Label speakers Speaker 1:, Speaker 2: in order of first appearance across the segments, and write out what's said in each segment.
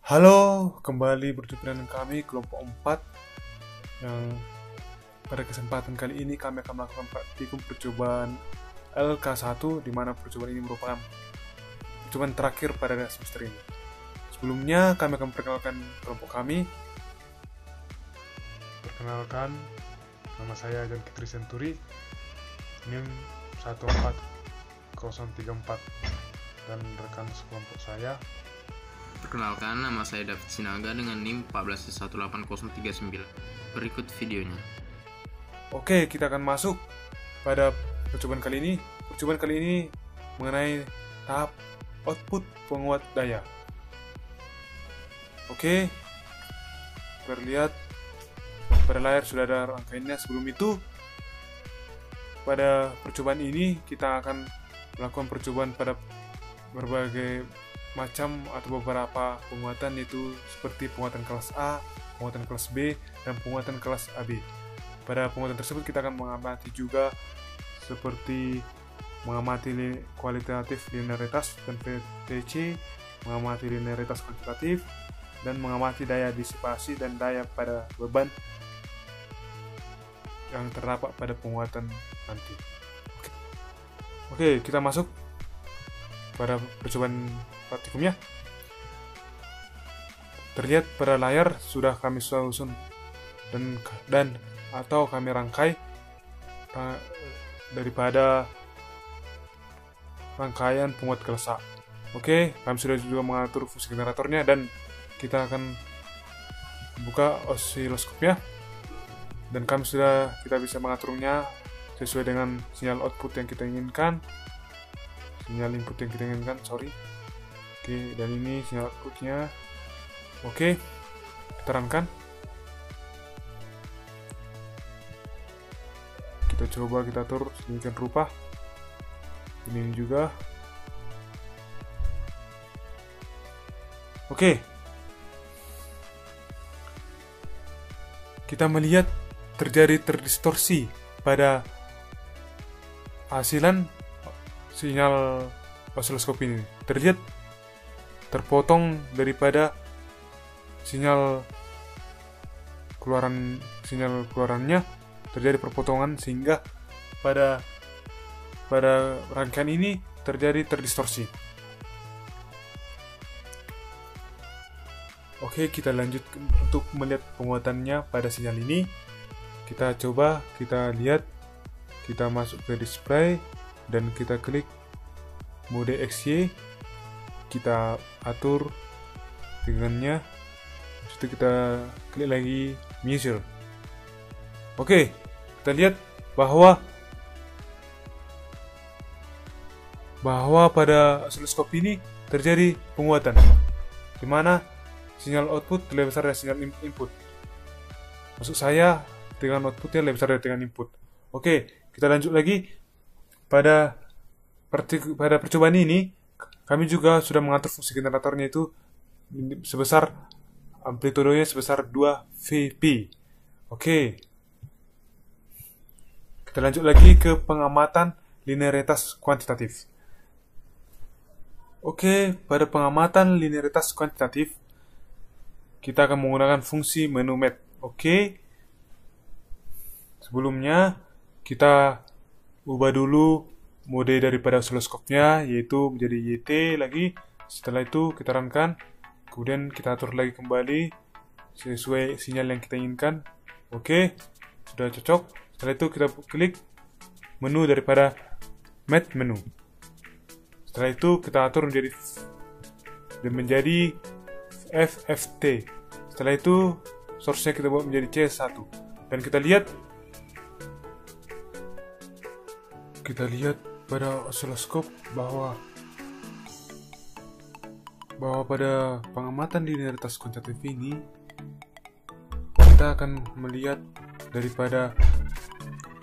Speaker 1: Halo, kembali berjumpa dengan kami kelompok 4 yang pada kesempatan kali ini kami akan melakukan praktikum percobaan LK1, di mana percobaan ini merupakan percobaan terakhir pada semester ini. Sebelumnya kami akan memperkenalkan kelompok kami. Perkenalkan, nama saya John Kitri Senturi, NIM 14034, dan rekan sekelompok saya.
Speaker 2: Perkenalkan, nama saya David Sinaga dengan NIM 1418039. Berikut videonya.
Speaker 1: Oke, kita akan masuk pada percobaan kali ini. Percobaan kali ini mengenai tahap output penguat daya. Oke, terlihat pada layar sudah ada rangkaiannya. Sebelum itu, pada percobaan ini kita akan melakukan percobaan pada berbagai macam atau beberapa penguatan, yaitu seperti penguatan kelas A, penguatan kelas B, dan penguatan kelas AB. Pada penguatan tersebut kita akan mengamati juga seperti mengamati kualitatif linearitas dan VTC, mengamati linearitas kuantitatif, dan mengamati daya disipasi dan daya pada beban yang terdapat pada penguatan nanti. Oke, kita masuk pada percobaan praktikumnya. Terlihat pada layar sudah kami susun dan atau kami rangkai daripada rangkaian penguat kelas A. Oke, kami sudah juga mengatur fungsi generatornya dan kita akan buka osiloskopnya, dan kita bisa mengaturnya sesuai dengan sinyal output yang kita inginkan. Sinyal input yang kita inginkan, Oke, dan ini sinyal outputnya. Oke, kita terangkan. Kita coba kita atur sedemikian rupa. Ini juga. Oke, kita melihat terjadi terdistorsi pada hasilan sinyal osiloskop ini. Terlihat terpotong daripada sinyal keluarannya, terjadi perpotongan sehingga pada rangkaian ini terjadi terdistorsi. Oke, kita lanjut untuk melihat penguatannya pada sinyal ini. Kita coba, kita lihat, kita masuk ke display dan kita klik mode XY, kita atur dengannya. Habis itu kita klik lagi measure. Oke, kita lihat bahwa pada osiloskop ini terjadi penguatan, di mana sinyal output lebih besar dari sinyal input. Maksud saya dengan outputnya lebih besar dari dengan input. Oke, kita lanjut lagi. Pada percobaan ini, kami juga sudah mengatur fungsi generatornya itu sebesar amplitudenya sebesar 2 Vp. Oke. Kita lanjut lagi ke pengamatan linearitas kuantitatif. Oke, pada pengamatan linearitas kuantitatif, kita akan menggunakan fungsi menu mat. Oke. Sebelumnya, kita ubah dulu mode daripada osiloskopnya, yaitu menjadi YT lagi. Setelah itu kita runkan, kemudian kita atur lagi kembali sesuai sinyal yang kita inginkan. Oke, sudah cocok. Setelah itu kita klik menu daripada mat menu. Setelah itu kita atur menjadi FFT. Setelah itu source-nya kita buat menjadi C1, dan kita lihat pada osiloskop bahwa pada pengamatan linearitas kuantitatif ini kita akan melihat daripada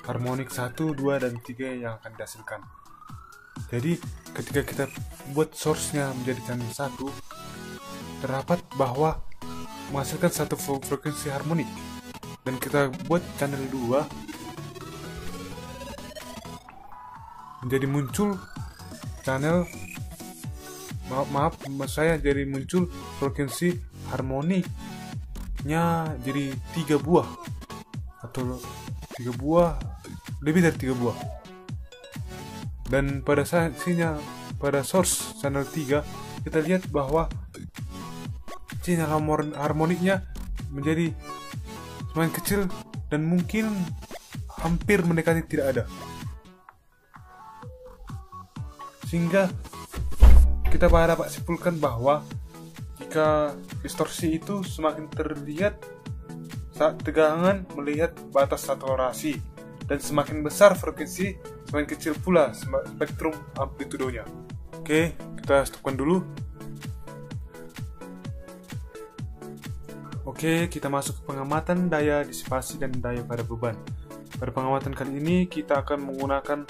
Speaker 1: harmonik 1, 2, dan 3 yang akan dihasilkan. Jadi ketika kita buat source-nya menjadi channel 1, terdapat bahwa menghasilkan satu frekuensi harmonik, dan kita buat channel 2 menjadi muncul channel maaf saya jadi muncul frekuensi harmoniknya jadi 3 buah atau 3 buah, lebih dari 3 buah. Dan pada sinyal pada source channel 3 kita lihat bahwa sinyal harmoniknya menjadi semakin kecil dan mungkin hampir mendekati tidak ada, sehingga kita dapat simpulkan bahwa jika distorsi itu semakin terlihat saat tegangan melihat batas saturasi, dan semakin besar frekuensi semakin kecil pula spektrum amplitudonya. Oke, kita stopkan dulu. Oke, kita masuk ke pengamatan daya disipasi dan daya pada beban. Pada pengamatan kali ini kita akan menggunakan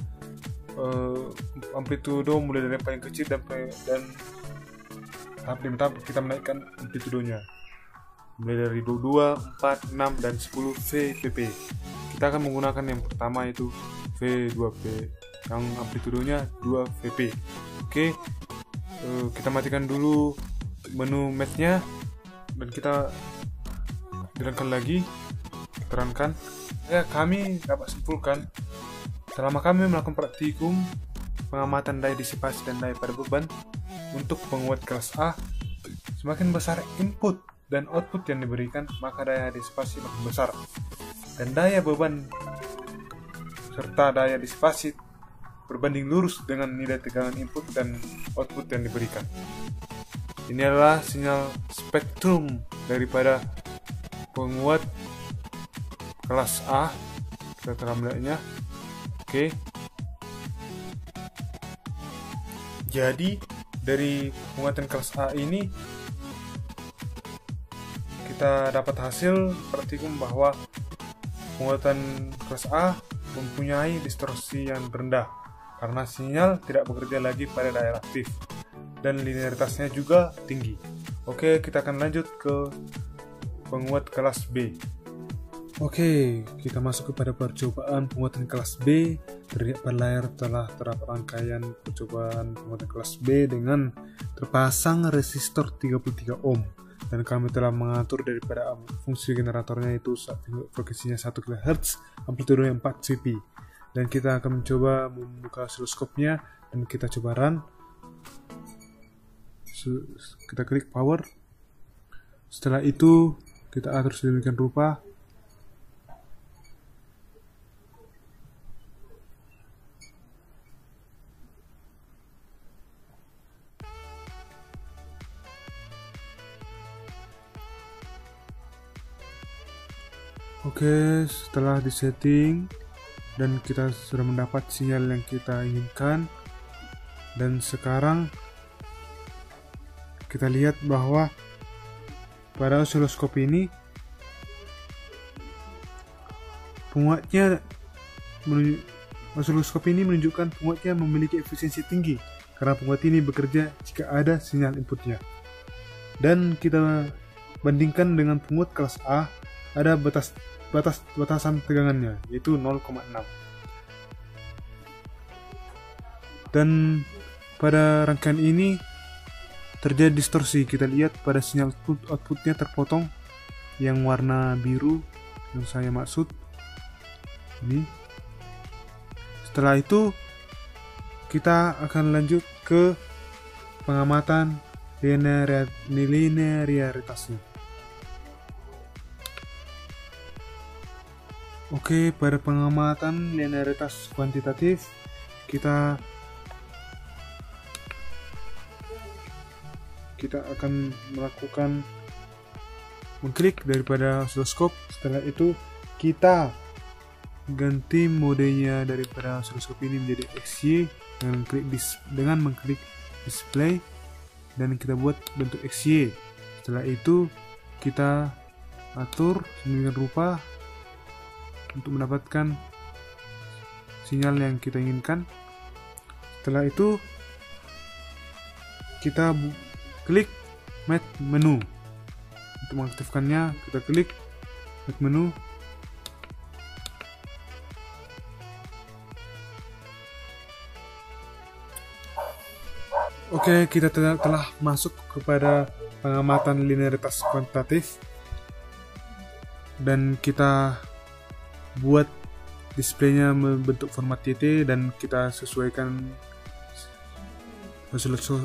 Speaker 1: amplitudo mulai dari yang paling kecil dan tahap demi tahap kita menaikkan amplitudonya mulai dari 22, 4, 6, dan 10 VPP. Kita akan menggunakan yang pertama itu V2P yang amplitudonya 2 VP. Oke, kita matikan dulu menu matnya dan kita jalankan lagi. Terangkan ya, kami dapat simpulkan selama kami melakukan praktikum pengamatan daya disipasi dan daya pada beban untuk penguat kelas A, semakin besar input dan output yang diberikan, maka daya disipasi makin besar, dan daya beban serta daya disipasi berbanding lurus dengan nilai tegangan input dan output yang diberikan. Ini adalah sinyal spektrum daripada penguat kelas A. Kita telah melihatnya. Oke. Jadi dari penguatan kelas A ini kita dapat hasil praktikum bahwa penguatan kelas A mempunyai distorsi yang rendah karena sinyal tidak bekerja lagi pada daerah aktif dan linearitasnya juga tinggi. Oke, kita akan lanjut ke penguat kelas B. Oke, kita masuk kepada percobaan penguatan kelas B. Terlihat pada layar telah terdapat rangkaian percobaan penguatan kelas B dengan terpasang resistor 33 ohm, dan kami telah mengatur daripada fungsi generatornya itu frekuensinya 1 kHz, amplitudo 4 Vp. Dan kita akan mencoba membuka oscilloscope-nya dan kita coba run. Kita klik power. Setelah itu kita atur sedemikian rupa. Oke, setelah disetting dan kita sudah mendapat sinyal yang kita inginkan, dan sekarang kita lihat bahwa pada oscilloscope ini menunjukkan penguatnya memiliki efisiensi tinggi karena penguat ini bekerja jika ada sinyal inputnya. Dan kita bandingkan dengan penguat kelas A, ada batasan tegangannya yaitu 0,6. Dan pada rangkaian ini terjadi distorsi. Kita lihat pada sinyal outputnya terpotong yang warna biru yang saya maksud ini. Setelah itu kita akan lanjut ke pengamatan linearitasnya. Oke, pada pengamatan linearitas kuantitatif kita akan melakukan mengklik daripada oscilloscope. Setelah itu kita ganti modenya daripada oscilloscope ini menjadi XY dengan mengklik display dan kita buat bentuk XY. Setelah itu kita atur sedemikian rupa untuk mendapatkan sinyal yang kita inginkan. Setelah itu kita klik Map Menu. Untuk mengaktifkannya kita klik Map Menu. Oke, kita telah masuk kepada pengamatan linearitas kuantitatif dan kita buat displaynya membentuk format TT dan kita sesuaikan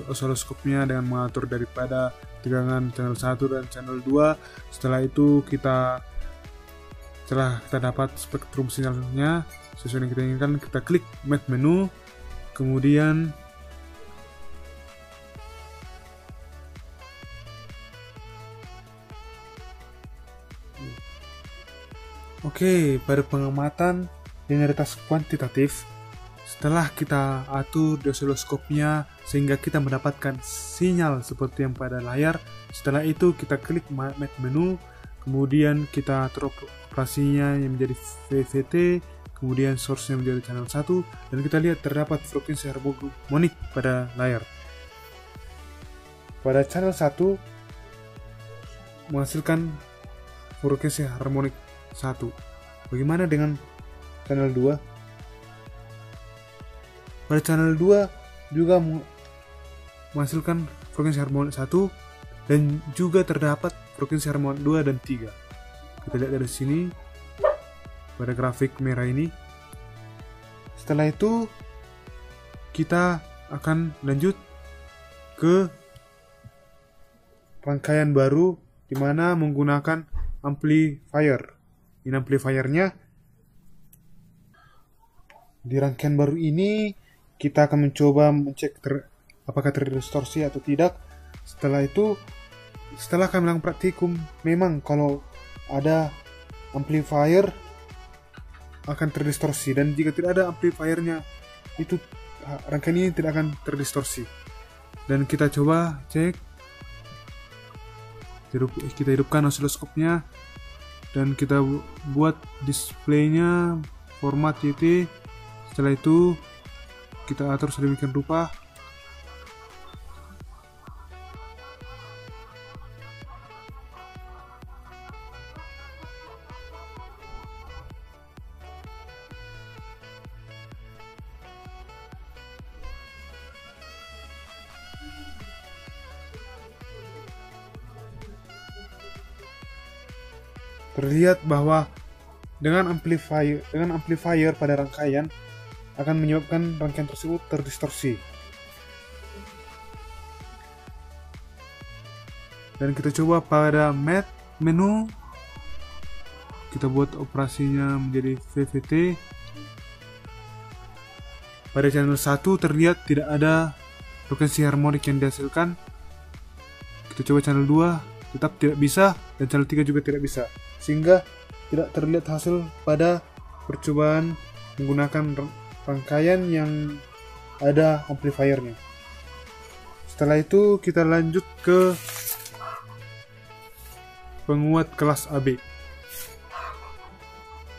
Speaker 1: osiloskopnya dengan mengatur daripada tegangan channel 1 dan channel 2. Setelah itu setelah kita dapat spektrum sinyalnya sesuai yang kita inginkan, kita klik Map menu, kemudian pada pengamatan linearitas kuantitatif, setelah kita atur di osiloskopnya sehingga kita mendapatkan sinyal seperti yang pada layar, setelah itu kita klik Map menu, kemudian kita atur operasinya yang menjadi VVT, kemudian source-nya menjadi channel 1, dan kita lihat terdapat frekuensi harmonik pada layar. Pada channel 1 menghasilkan frekuensi harmonik 1. Bagaimana dengan channel 2? Pada channel 2 juga menghasilkan frekuensi harmonik 1 dan juga terdapat frekuensi harmonik 2 dan 3. Kita lihat dari sini pada grafik merah ini. Setelah itu kita akan lanjut ke rangkaian baru di mana menggunakan amplifier. Ini amplifiernya. Di rangkaian baru ini kita akan mencoba mencek apakah terdistorsi atau tidak. Setelah itu, setelah kami melakukan praktikum, memang kalau ada amplifier akan terdistorsi, dan jika tidak ada amplifiernya, itu rangkaian ini tidak akan terdistorsi. Dan kita coba cek, kita hidupkan osiloskopnya dan kita buat displaynya format YT. Setelah itu kita atur sedemikian rupa. Terlihat bahwa dengan amplifier pada rangkaian akan menyebabkan rangkaian tersebut terdistorsi. Dan kita coba pada Map menu, kita buat operasinya menjadi VVT. Pada channel 1 terlihat tidak ada frekuensi harmonik yang dihasilkan. Kita coba channel 2, tetap tidak bisa, dan channel 3 juga tidak bisa, sehingga tidak terlihat hasil pada percobaan menggunakan rangkaian yang ada amplifiernya. Setelah itu kita lanjut ke penguat kelas AB.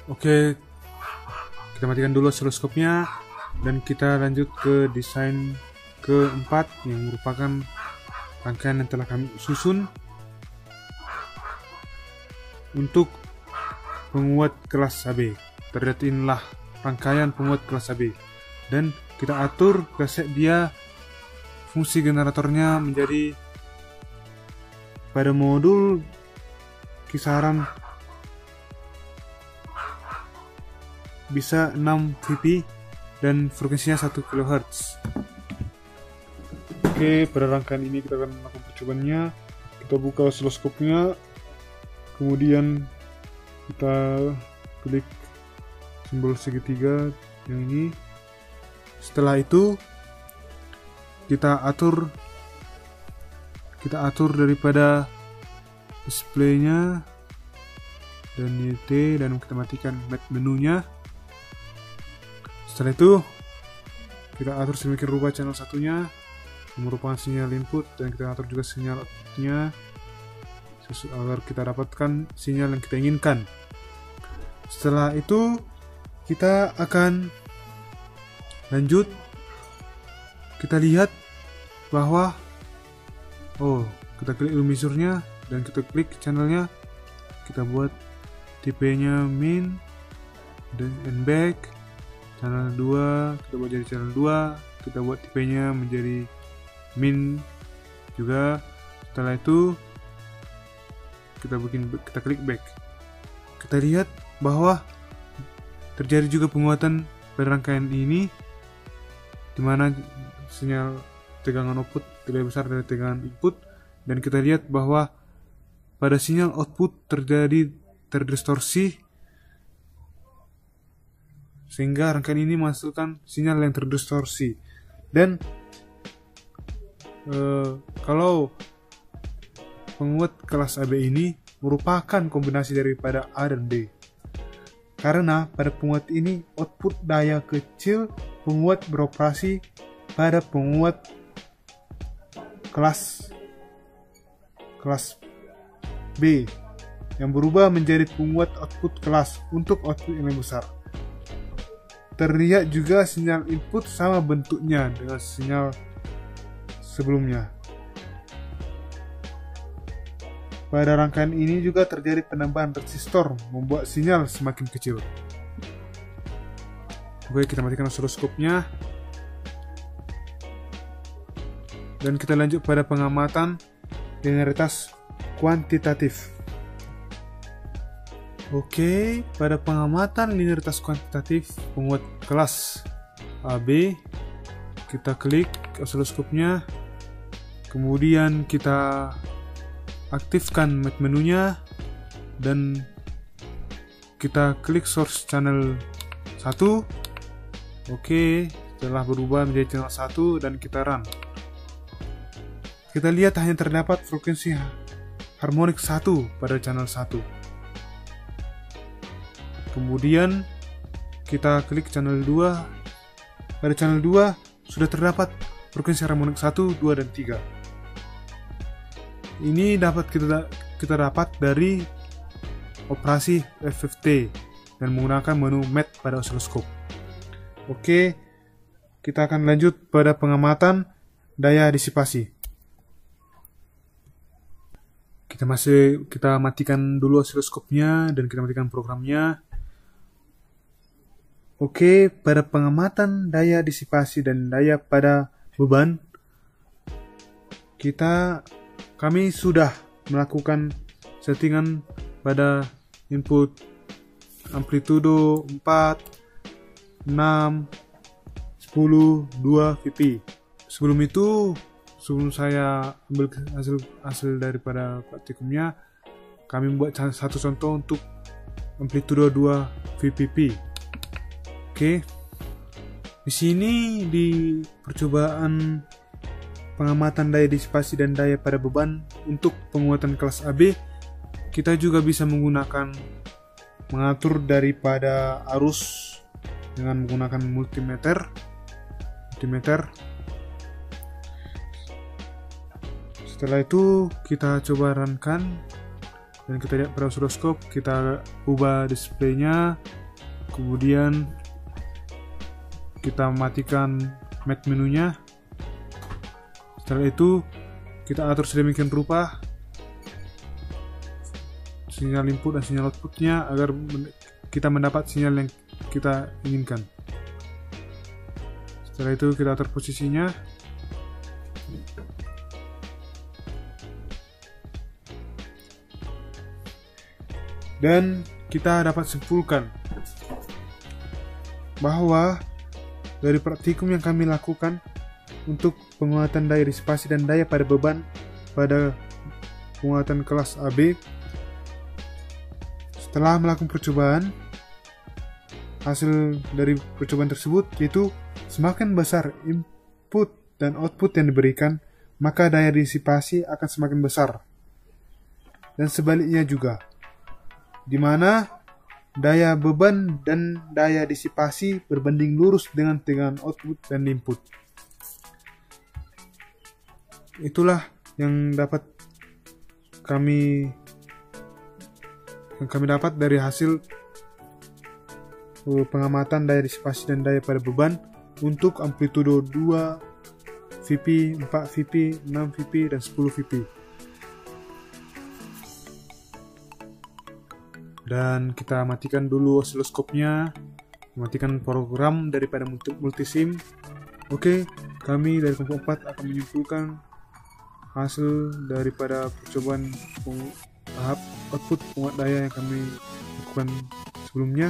Speaker 1: Oke, kita matikan dulu osiloskopnya dan kita lanjut ke desain keempat yang merupakan rangkaian yang telah kami susun untuk penguat kelas AB. Terlihat inilah rangkaian penguat kelas AB, dan kita atur, kita set dia fungsi generatornya menjadi pada modul kisaran bisa 6 VP dan frekuensinya 1 kHz. Oke, pada rangkaian ini kita akan melakukan percobaannya. Kita buka osiloskopnya, kemudian kita klik simbol segitiga yang ini. Setelah itu kita atur daripada displaynya dan YT, dan kita matikan Map menunya. Setelah itu kita atur sedemikian rupa channel satunya yang merupakan sinyal input, dan kita atur juga sinyal outputnya agar kita dapatkan sinyal yang kita inginkan. Setelah itu kita akan lanjut, kita lihat bahwa kita klik lumisurnya dan kita klik channelnya, kita buat tipenya min dan back. Channel 2 kita buat jadi channel 2, kita buat tipenya menjadi min juga. Setelah itu kita klik back. Kita lihat bahwa terjadi juga penguatan pada rangkaian ini, di mana sinyal tegangan output lebih besar dari tegangan input, dan kita lihat bahwa pada sinyal output terdistorsi, sehingga rangkaian ini menghasilkan sinyal yang terdistorsi. Dan kalau penguat kelas AB ini merupakan kombinasi daripada A dan B, karena pada penguat ini output daya kecil penguat beroperasi pada penguat kelas B yang berubah menjadi penguat output kelas untuk output yang lebih besar. Terlihat juga sinyal input sama bentuknya dengan sinyal sebelumnya. Pada rangkaian ini juga terjadi penambahan resistor membuat sinyal semakin kecil. Oke, kita matikan osiloskopnya. Dan kita lanjut pada pengamatan linearitas kuantitatif. Oke, pada pengamatan linearitas kuantitatif penguat kelas AB, kita klik osiloskopnya, kemudian kita aktifkan map menunya, dan kita klik source channel 1. Oke, setelah berubah menjadi channel 1 dan kita run, kita lihat hanya terdapat frekuensi harmonik 1 pada channel 1. Kemudian kita klik channel 2. Pada channel 2 sudah terdapat frekuensi harmonik 1, 2, dan 3. Ini dapat kita dapat dari operasi FFT dan menggunakan menu mat pada osiloskop. Oke, kita akan lanjut pada pengamatan daya disipasi. Kita matikan dulu osiloskopnya dan kita matikan programnya. Oke, pada pengamatan daya disipasi dan daya pada beban, kami sudah melakukan settingan pada input amplitudo 4, 6, 10, 2 VP. Sebelum saya ambil hasil daripada praktikumnya, kami membuat satu contoh untuk amplitudo 2 VPP. Oke. Di sini di percobaan pengamatan daya disipasi dan daya pada beban untuk penguatan kelas AB, kita juga bisa mengatur daripada arus dengan menggunakan multimeter. Setelah itu kita coba runkan dan kita lihat pada osiloskop, kita ubah displaynya, kemudian kita matikan mat menunya. Setelah itu kita atur sedemikian rupa sinyal input dan sinyal outputnya agar kita mendapat sinyal yang kita inginkan. Setelah itu kita atur posisinya. Dan kita dapat simpulkan bahwa dari praktikum yang kami lakukan untuk penguatan daya disipasi dan daya pada beban pada penguatan kelas AB, setelah melakukan percobaan, hasil dari percobaan tersebut yaitu semakin besar input dan output yang diberikan, maka daya disipasi akan semakin besar. Dan sebaliknya juga, di mana daya beban dan daya disipasi berbanding lurus dengan tegangan output dan input. Itulah yang kami dapat dari hasil pengamatan daya disipasi dan daya pada beban untuk amplitudo 2 VP, 4 VP, 6 VP, dan 10 VP. Dan kita matikan dulu osiloskopnya, matikan program daripada multisim, Oke, kami dari kelompok 4 akan menyimpulkan hasil daripada percobaan tahap output penguat daya yang kami lakukan sebelumnya.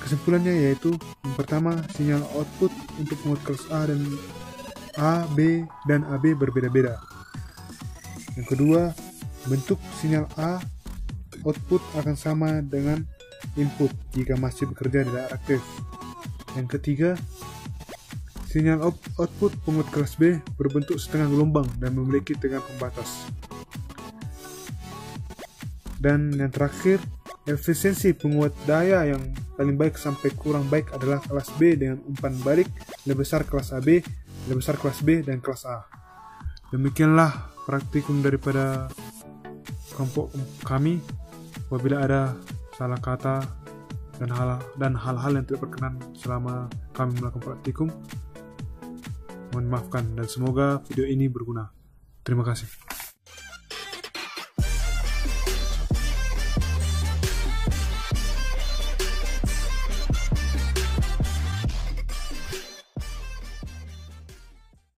Speaker 1: Kesimpulannya yaitu yang pertama, sinyal output untuk penguat kelas A, B, dan AB berbeda-beda. Yang kedua, bentuk sinyal A output akan sama dengan input jika masih bekerja tidak aktif. Yang ketiga, sinyal output penguat kelas B berbentuk setengah gelombang dan memiliki tegangan pembatas. Dan yang terakhir, efisiensi penguat daya yang paling baik sampai kurang baik adalah kelas B dengan umpan balik lebih besar kelas AB, lebih besar kelas B, dan kelas A. Demikianlah praktikum daripada kelompok kami. Apabila ada salah kata dan hal-hal yang tidak berkenan selama kami melakukan praktikum, mohon maafkan, dan semoga video ini berguna. Terima kasih.